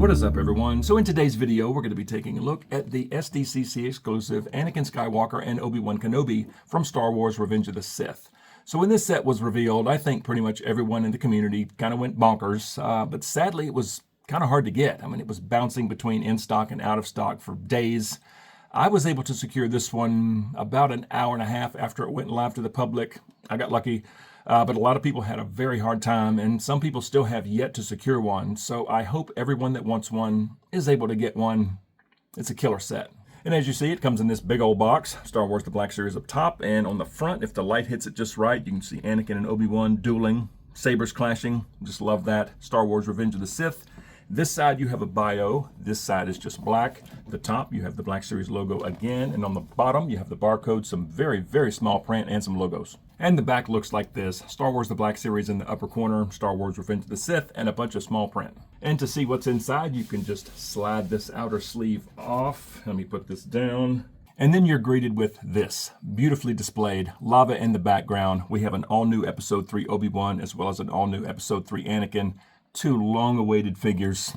What is up, everyone? So in today's video, we're going to be taking a look at the SDCC exclusive Anakin Skywalker and Obi-Wan Kenobi from Star Wars Revenge of the Sith. So when this set was revealed, I think pretty much everyone in the community kind of went bonkers, but sadly it was kind of hard to get. I mean, it was bouncing between in stock and out of stock for days. I was able to secure this one about an hour and a half after it went live to the public. I got lucky. But a lot of people had a very hard time, and some people still have yet to secure one. So I hope everyone that wants one is able to get one. It's a killer set. And as you see, it comes in this big old box. Star Wars The Black Series up top, and on the front, if the light hits it just right, you can see Anakin and Obi-Wan dueling, sabers clashing. Just love that. Star Wars Revenge of the Sith. This side you have a bio, this side is just black. The top you have the Black Series logo again, and on the bottom you have the barcode, some very, very small print, and some logos. And the back looks like this. Star Wars The Black Series in the upper corner, Star Wars Revenge of the Sith, and a bunch of small print. And to see what's inside, you can just slide this outer sleeve off. Let me put this down. And then you're greeted with this, beautifully displayed, lava in the background. We have an all-new Episode 3 Obi-Wan, as well as an all-new Episode 3 Anakin. Two long-awaited figures.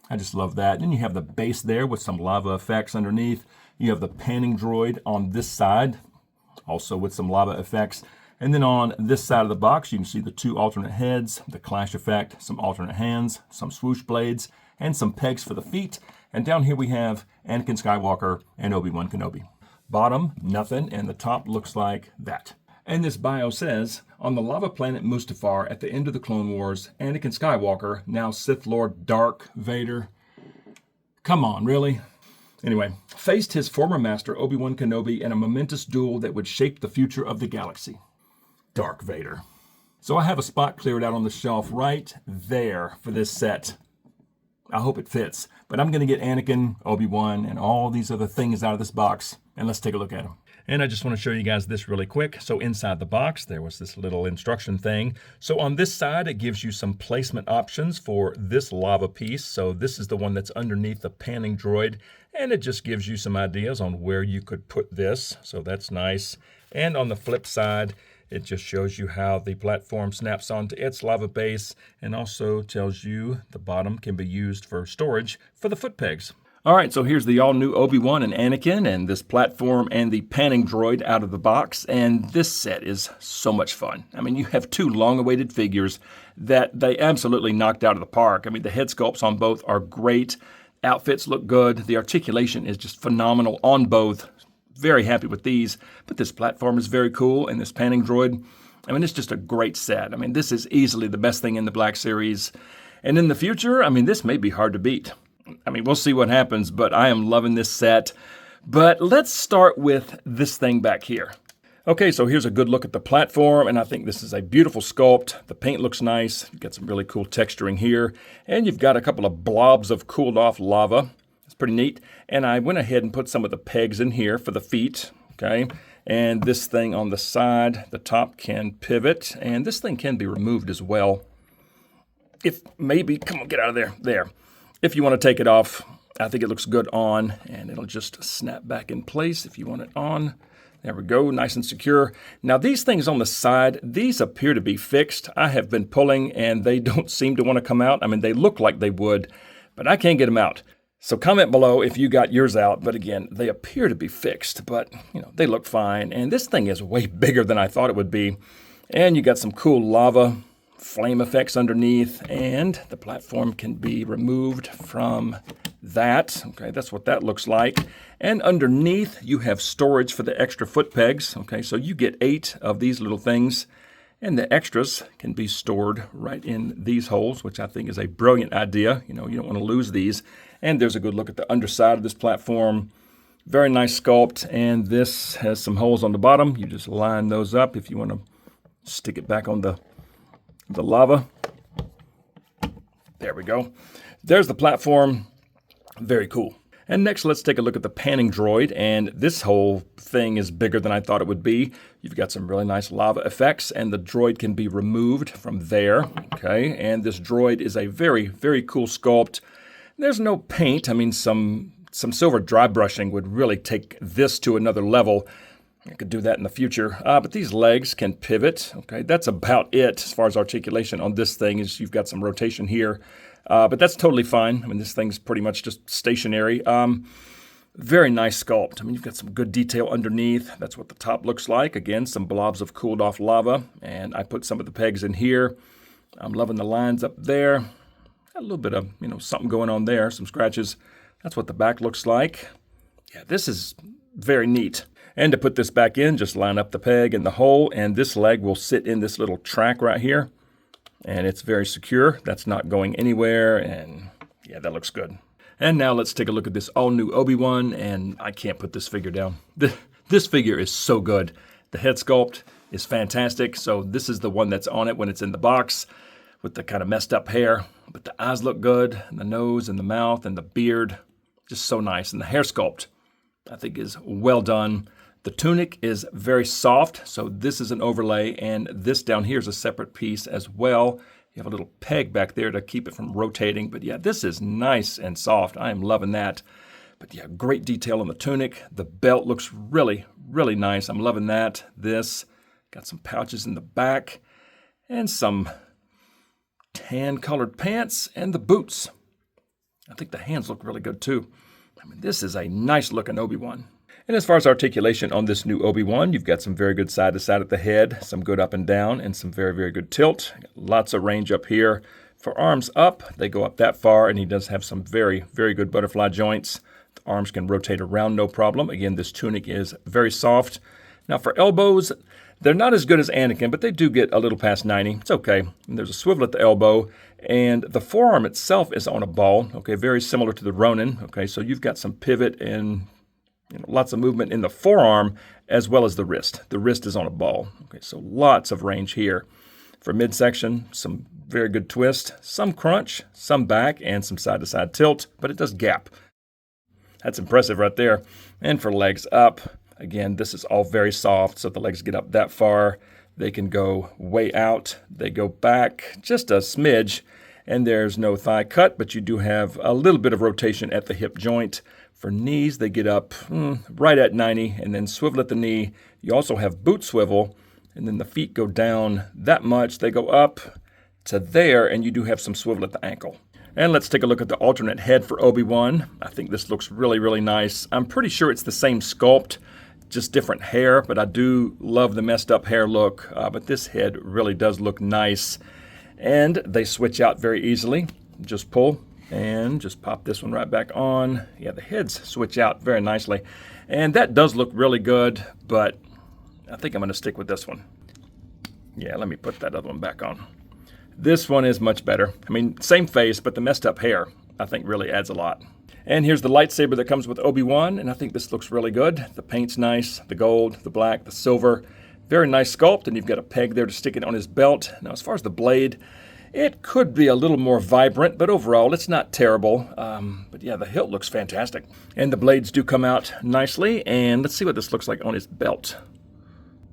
I just love that. Then you have the base there with some lava effects underneath. You have the panning droid on this side, also with some lava effects. And then on this side of the box, you can see the two alternate heads, the clash effect, some alternate hands, some swoosh blades, and some pegs for the feet. And down here we have Anakin Skywalker and Obi-Wan Kenobi. Bottom, nothing, and the top looks like that. And this bio says, on the lava planet Mustafar at the end of the Clone Wars, Anakin Skywalker, now Sith Lord Dark Vader. Come on, really? Anyway, faced his former master Obi-Wan Kenobi in a momentous duel that would shape the future of the galaxy. Dark Vader. So I have a spot cleared out on the shelf right there for this set. I hope it fits. But I'm going to get Anakin, Obi-Wan, and all these other things out of this box, and let's take a look at them. And I just want to show you guys this really quick. So inside the box, there was this little instruction thing. So on this side, it gives you some placement options for this lava piece. So this is the one that's underneath the panning droid. And it just gives you some ideas on where you could put this. So that's nice. And on the flip side, it just shows you how the platform snaps onto its lava base and also tells you the bottom can be used for storage for the foot pegs. All right, so here's the all-new Obi-Wan and Anakin and this platform and the panning droid out of the box. And this set is so much fun. I mean, you have two long-awaited figures that they absolutely knocked out of the park. I mean, the head sculpts on both are great. Outfits look good. The articulation is just phenomenal on both. Very happy with these. But this platform is very cool, and this panning droid, I mean, it's just a great set. I mean, this is easily the best thing in the Black Series. And in the future, I mean, this may be hard to beat. I mean, we'll see what happens, but I am loving this set. But let's start with this thing back here. Okay, so here's a good look at the platform, and I think this is a beautiful sculpt. The paint looks nice. You've got some really cool texturing here, and you've got a couple of blobs of cooled off lava. It's pretty neat. And I went ahead and put some of the pegs in here for the feet, okay? And this thing on the side, the top can pivot, and this thing can be removed as well. If maybe, come on, get out of there, there. If you want to take it off, I think it looks good on, and it'll just snap back in place if you want it on. There we go, nice and secure. Now these things on the side, these appear to be fixed. I have been pulling, and they don't seem to want to come out. I mean, they look like they would, but I can't get them out. So comment below if you got yours out, but again, they appear to be fixed, but you know, they look fine. And this thing is way bigger than I thought it would be. And you got some cool lava flame effects underneath, and the platform can be removed from that. Okay, that's what that looks like. And underneath, you have storage for the extra foot pegs. Okay, so you get 8 of these little things, and the extras can be stored right in these holes, which I think is a brilliant idea. You know, you don't want to lose these. And there's a good look at the underside of this platform. Very nice sculpt, and this has some holes on the bottom. You just line those up if you want to stick it back on the lava. There we go. There's the platform. Very cool. And next, let's take a look at the panning droid. And this whole thing is bigger than I thought it would be. You've got some really nice lava effects, and the droid can be removed from there. Okay, and this droid is a very, very cool sculpt. There's no paint. I mean, some silver dry brushing would really take this to another level. I could do that in the future, but these legs can pivot. Okay, that's about it as far as articulation on this thing. Is you've got some rotation here, but that's totally fine. I mean, this thing's pretty much just stationary. Very nice sculpt. I mean, you've got some good detail underneath. That's what the top looks like. Again, some blobs of cooled off lava, and I put some of the pegs in here. I'm loving the lines up there. Got a little bit of, something going on there, some scratches. That's what the back looks like. Yeah, this is very neat. And to put this back in, just line up the peg in the hole, and this leg will sit in this little track right here. And it's very secure. That's not going anywhere, and yeah, that looks good. And now let's take a look at this all-new Obi-Wan, and I can't put this figure down. This figure is so good. The head sculpt is fantastic, so this is the one that's on it when it's in the box with the kind of messed up hair. But the eyes look good, and the nose and the mouth and the beard, just so nice. And the hair sculpt, I think, is well done. The tunic is very soft, so this is an overlay, and this down here is a separate piece as well. You have a little peg back there to keep it from rotating, but yeah, this is nice and soft. I am loving that. But yeah, great detail on the tunic. The belt looks really, really nice. I'm loving that. This, got some pouches in the back, and some tan-colored pants, and the boots. I think the hands look really good too. I mean, this is a nice-looking Obi-Wan. And as far as articulation on this new Obi-Wan, you've got some very good side-to-side at the head, some good up and down, and some very, very good tilt. Lots of range up here. For arms up, they go up that far, and he does have some very, very good butterfly joints. The arms can rotate around no problem. Again, this tunic is very soft. Now for elbows, they're not as good as Anakin, but they do get a little past 90. It's okay. And there's a swivel at the elbow, and the forearm itself is on a ball. Okay, very similar to the Ronin. Okay, so you've got some pivot and lots of movement in the forearm as well as the wrist. The wrist is on a ball. Okay, so lots of range here. For midsection, some very good twist, some crunch, some back, and some side-to-side tilt, but it does gap. That's impressive right there. And for legs up, again, this is all very soft, so the legs get up that far. They can go way out. They go back just a smidge, and there's no thigh cut, but you do have a little bit of rotation at the hip joint. For knees, they get up right at 90 and then swivel at the knee. You also have boot swivel, and then the feet go down that much. They go up to there, and you do have some swivel at the ankle. And let's take a look at the alternate head for Obi-Wan. I think this looks really, really nice. I'm pretty sure it's the same sculpt, just different hair, but I do love the messed up hair look. But this head really does look nice. And they switch out very easily. Just pull. And just pop this one right back on. Yeah, the heads switch out very nicely. And that does look really good, but I think I'm going to stick with this one. Yeah, let me put that other one back on. This one is much better. I mean, same face, but the messed up hair, I think, really adds a lot. And here's the lightsaber that comes with Obi-Wan, and I think this looks really good. The paint's nice, the gold, the black, the silver. Very nice sculpt, and you've got a peg there to stick it on his belt. Now, as far as the blade, it could be a little more vibrant, but overall, it's not terrible. But yeah, the hilt looks fantastic. And the blades do come out nicely. And let's see what this looks like on his belt.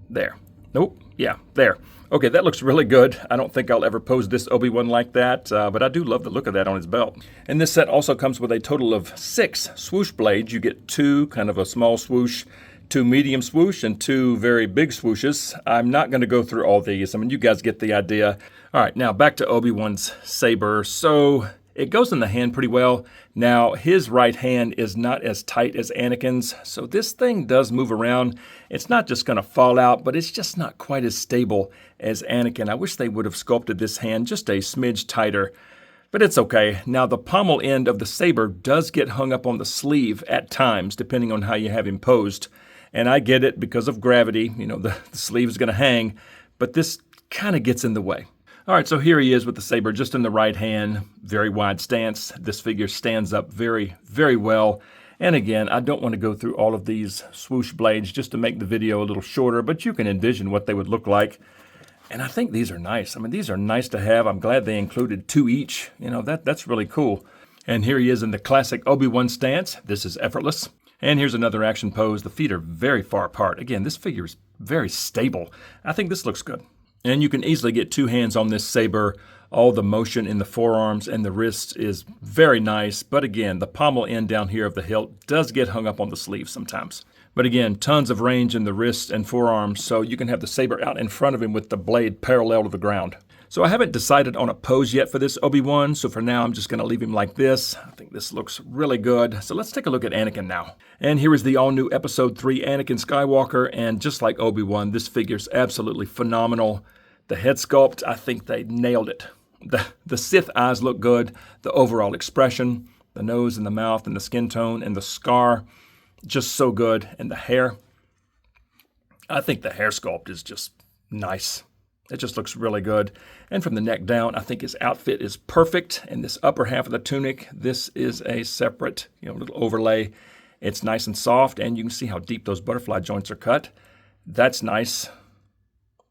There. Nope. Yeah, there. Okay, that looks really good. I don't think I'll ever pose this Obi-Wan like that, but I do love the look of that on his belt. And this set also comes with a total of 6 swoosh blades. You get 2, kind of a small swoosh, 2 medium swoosh, and 2 very big swooshes. I'm not going to go through all these. I mean, you guys get the idea. All right, now back to Obi-Wan's saber. So it goes in the hand pretty well. Now, his right hand is not as tight as Anakin's, so this thing does move around. It's not just going to fall out, but it's just not quite as stable as Anakin. I wish they would have sculpted this hand just a smidge tighter, but it's okay. Now, the pommel end of the saber does get hung up on the sleeve at times, depending on how you have him posed. And I get it because of gravity. You know, the sleeve's going to hang, but this kind of gets in the way. All right, so here he is with the saber just in the right hand, very wide stance. This figure stands up very, very well. And again, I don't want to go through all of these swoosh blades just to make the video a little shorter, but you can envision what they would look like. And I think these are nice. I mean, these are nice to have. I'm glad they included 2 each. You know, that's really cool. And here he is in the classic Obi-Wan stance. This is effortless. And here's another action pose. The feet are very far apart. Again, this figure is very stable. I think this looks good. And you can easily get 2 hands on this saber. All the motion in the forearms and the wrists is very nice. But again, the pommel end down here of the hilt does get hung up on the sleeve sometimes. But again, tons of range in the wrists and forearms, so you can have the saber out in front of him with the blade parallel to the ground. So I haven't decided on a pose yet for this Obi-Wan, so for now I'm just going to leave him like this. I think this looks really good. So let's take a look at Anakin now. And here is the all-new Episode 3 Anakin Skywalker, and just like Obi-Wan, this figure's absolutely phenomenal. The head sculpt, I think they nailed it. The Sith eyes look good, the overall expression, the nose and the mouth and the skin tone and the scar, just so good. And the hair, I think the hair sculpt is just nice. It just looks really good. And from the neck down, I think his outfit is perfect. And this upper half of the tunic, this is a separate, little overlay. It's nice and soft, and you can see how deep those butterfly joints are cut. That's nice.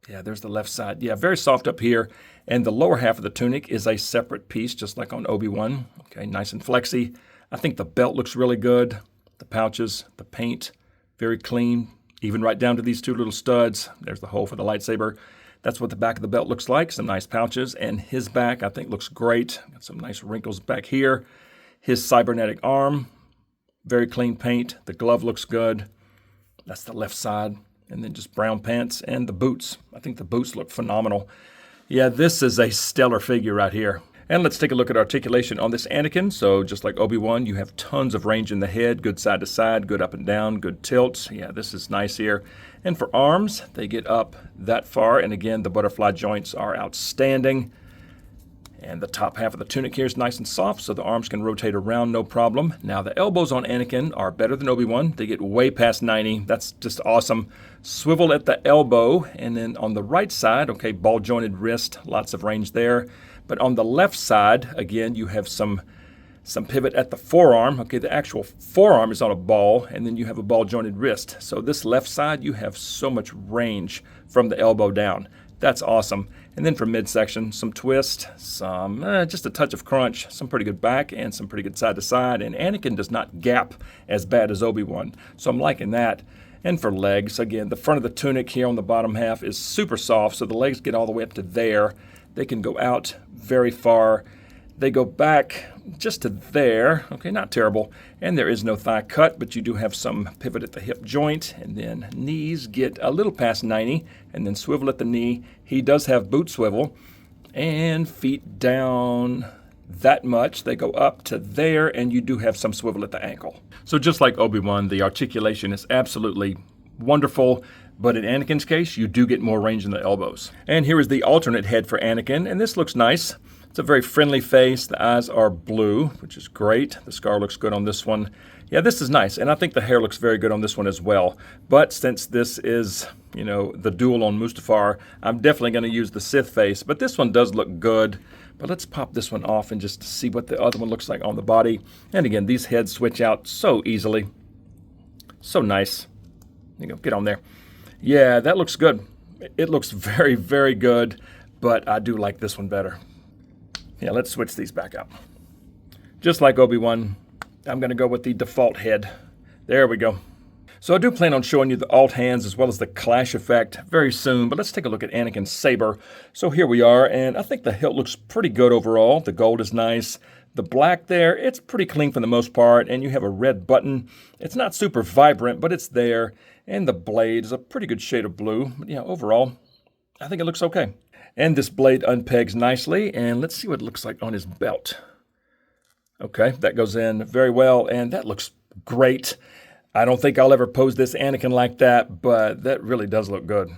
Yeah, there's the left side. Yeah, very soft up here. And the lower half of the tunic is a separate piece, just like on Obi-Wan. Okay, nice and flexy. I think the belt looks really good. The pouches, the paint, very clean. Even right down to these two little studs. There's the hole for the lightsaber. That's what the back of the belt looks like. Some nice pouches. And his back, I think, looks great. Got some nice wrinkles back here. His cybernetic arm, very clean paint. The glove looks good. That's the left side. And then just brown pants and the boots. I think the boots look phenomenal. Yeah, this is a stellar figure right here. And let's take a look at articulation on this Anakin. So just like Obi-Wan, you have tons of range in the head, good side to side, good up and down, good tilts. Yeah, this is nice here. And for arms, they get up that far. And again, the butterfly joints are outstanding. And the top half of the tunic here is nice and soft, so the arms can rotate around no problem. Now, the elbows on Anakin are better than Obi-Wan. They get way past 90. That's just awesome. Swivel at the elbow, and then on the right side, okay, ball-jointed wrist, lots of range there. But on the left side, again, you have some pivot at the forearm. Okay, the actual forearm is on a ball, and then you have a ball-jointed wrist. So this left side, you have so much range from the elbow down. That's awesome. And then from midsection, some twist, some just a touch of crunch, some pretty good back, and some pretty good side to side. And Anakin does not gap as bad as Obi-Wan, so I'm liking that. And for legs, again, the front of the tunic here on the bottom half is super soft, so the legs get all the way up to there. They can go out very far. They go back just to there. Okay, not terrible. And there is no thigh cut, but you do have some pivot at the hip joint. And then knees get a little past 90, and then swivel at the knee. He does have boot swivel. And feet down that much. They go up to there, and you do have some swivel at the ankle. So just like Obi-Wan, the articulation is absolutely wonderful. But in Anakin's case, you do get more range in the elbows. And here is the alternate head for Anakin, and this looks nice. It's a very friendly face. The eyes are blue, which is great. The scar looks good on this one. Yeah, this is nice, and I think the hair looks very good on this one as well. But since this is, the duel on Mustafar, I'm definitely going to use the Sith face. But this one does look good. But let's pop this one off and just see what the other one looks like on the body. And again, these heads switch out so easily. So nice. Get on there. Yeah, that looks good. It looks very, very good, but I do like this one better. Yeah, let's switch these back up. Just like Obi-Wan, I'm going to go with the default head. There we go. So I do plan on showing you the alt hands as well as the clash effect very soon, but let's take a look at Anakin's saber. So here we are, and I think the hilt looks pretty good overall. The gold is nice. The black there, it's pretty clean for the most part, and you have a red button. It's not super vibrant, but it's there. And the blade is a pretty good shade of blue. But yeah, overall, I think it looks okay. And this blade unpegs nicely, and let's see what it looks like on his belt. Okay, that goes in very well, and that looks great. I don't think I'll ever pose this Anakin like that, but that really does look good.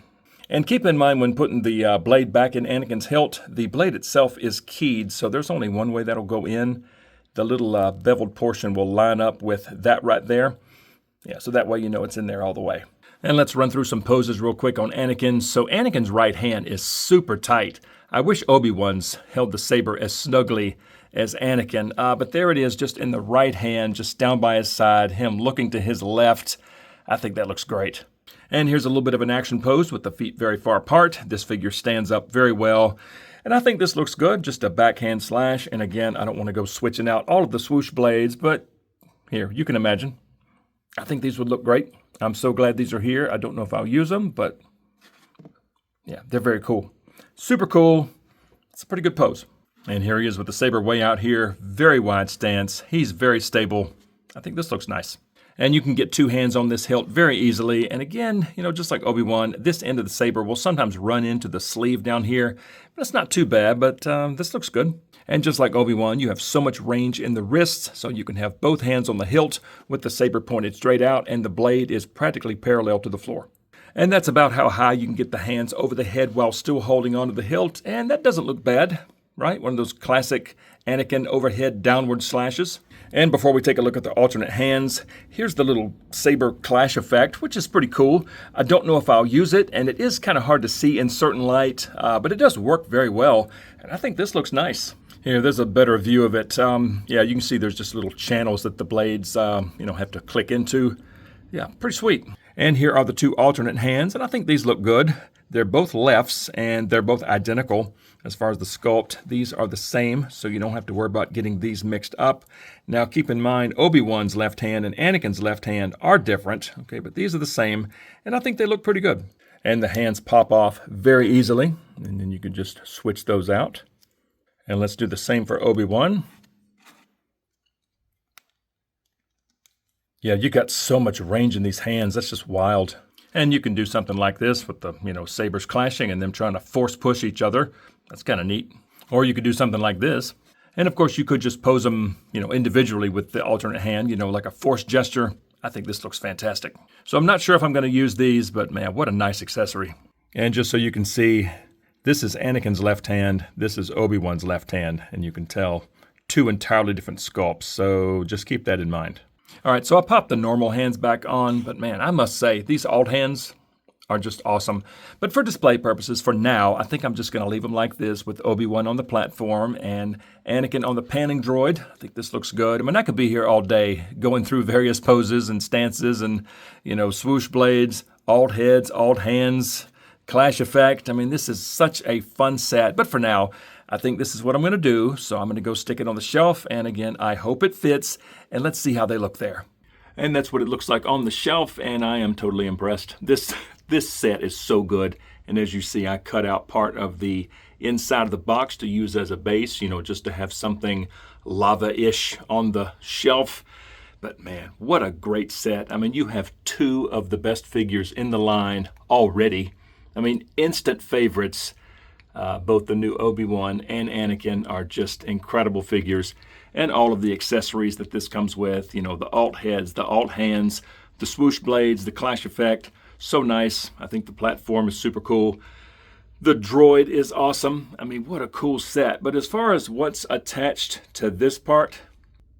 And keep in mind when putting the blade back in Anakin's hilt, the blade itself is keyed, so there's only one way that'll go in. The little beveled portion will line up with that right there. Yeah, so that way you know it's in there all the way. And let's run through some poses real quick on Anakin. So Anakin's right hand is super tight. I wish Obi-Wan's held the saber as snugly as Anakin, but there it is just in the right hand, just down by his side, him looking to his left. I think that looks great. And here's a little bit of an action pose with the feet very far apart. This figure stands up very well. And I think this looks good, just a backhand slash. And again, I don't want to go switching out all of the swoosh blades, but here, you can imagine. I think these would look great. I'm so glad these are here. I don't know if I'll use them, but yeah, they're very cool. Super cool. It's a pretty good pose. And here he is with the saber way out here. Very wide stance. He's very stable. I think this looks nice. And you can get two hands on this hilt very easily. And again, just like Obi-Wan, this end of the saber will sometimes run into the sleeve down here. But it's not too bad, but this looks good. And just like Obi-Wan, you have so much range in the wrists, so you can have both hands on the hilt with the saber pointed straight out, and the blade is practically parallel to the floor. And that's about how high you can get the hands over the head while still holding onto the hilt, and that doesn't look bad, right? One of those classic Anakin overhead downward slashes. And before we take a look at the alternate hands, here's the little saber clash effect, which is pretty cool. I don't know if I'll use it, and it is kind of hard to see in certain light, but it does work very well, and I think this looks nice. Here, there's a better view of it. Yeah, you can see there's just little channels that the blades, have to click into. Yeah, pretty sweet. And here are the two alternate hands, and I think these look good. They're both lefts, and they're both identical as far as the sculpt. These are the same, so you don't have to worry about getting these mixed up. Now, keep in mind, Obi-Wan's left hand and Anakin's left hand are different, okay, but these are the same, and I think they look pretty good. And the hands pop off very easily, and then you can just switch those out. And let's do the same for Obi-Wan. Yeah, you got so much range in these hands. That's just wild. And you can do something like this with the, sabers clashing and them trying to force push each other. That's kind of neat. Or you could do something like this. And of course, you could just pose them, individually with the alternate hand, like a force gesture. I think this looks fantastic. So I'm not sure if I'm going to use these, but man, what a nice accessory. And just so you can see, this is Anakin's left hand, this is Obi-Wan's left hand, and you can tell two entirely different sculpts, so just keep that in mind. All right, so I popped the normal hands back on, but man, I must say, these alt hands are just awesome. But for display purposes, for now, I think I'm just going to leave them like this with Obi-Wan on the platform and Anakin on the panning droid. I think this looks good. I mean, I could be here all day going through various poses and stances and, swoosh blades, alt heads, alt hands, clash effect. I mean, this is such a fun set. But for now, I think this is what I'm going to do. So I'm going to go stick it on the shelf. And again, I hope it fits. And let's see how they look there. And that's what it looks like on the shelf. And I am totally impressed. This set is so good. And as you see, I cut out part of the inside of the box to use as a base, just to have something lava-ish on the shelf. But man, what a great set. I mean, you have two of the best figures in the line already. I mean, instant favorites. Both the new Obi-Wan and Anakin are just incredible figures. And all of the accessories that this comes with, the alt heads, the alt hands, the swoosh blades, the clash effect. So nice. I think the platform is super cool. The droid is awesome. I mean, what a cool set. But as far as what's attached to this part,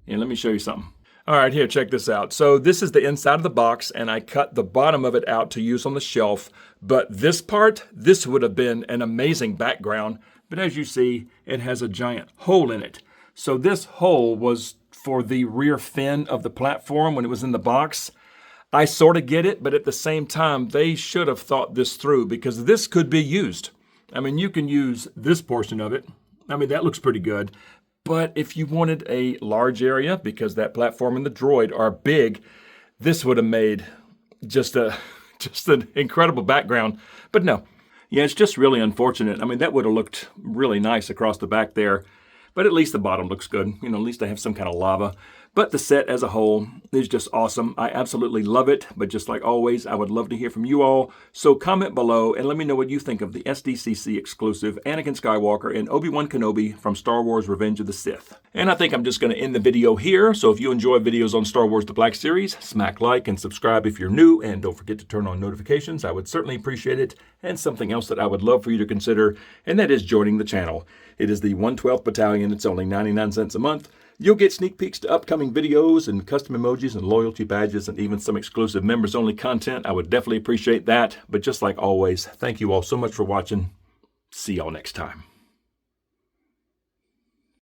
let me show you something. All right, here, check this out. So this is the inside of the box, and I cut the bottom of it out to use on the shelf. But this part, this would have been an amazing background. But as you see, it has a giant hole in it. So this hole was for the rear fin of the platform when it was in the box. I sort of get it, but at the same time, they should have thought this through because this could be used. I mean, you can use this portion of it. I mean, that looks pretty good. But if you wanted a large area, because that platform and the droid are big, this would have made just an incredible background. But no, yeah, it's just really unfortunate. I mean, that would have looked really nice across the back there. But at least the bottom looks good. At least I have some kind of lava. But the set as a whole is just awesome. I absolutely love it. But just like always, I would love to hear from you all. So comment below and let me know what you think of the SDCC exclusive Anakin Skywalker and Obi-Wan Kenobi from Star Wars Revenge of the Sith. And I think I'm just going to end the video here. So if you enjoy videos on Star Wars The Black Series, smack like and subscribe if you're new. And don't forget to turn on notifications. I would certainly appreciate it. And something else that I would love for you to consider, and that is joining the channel. It is the 112th Battalion. It's only 99 cents a month. You'll get sneak peeks to upcoming videos and custom emojis and loyalty badges and even some exclusive members-only content. I would definitely appreciate that. But just like always, thank you all so much for watching. See y'all next time.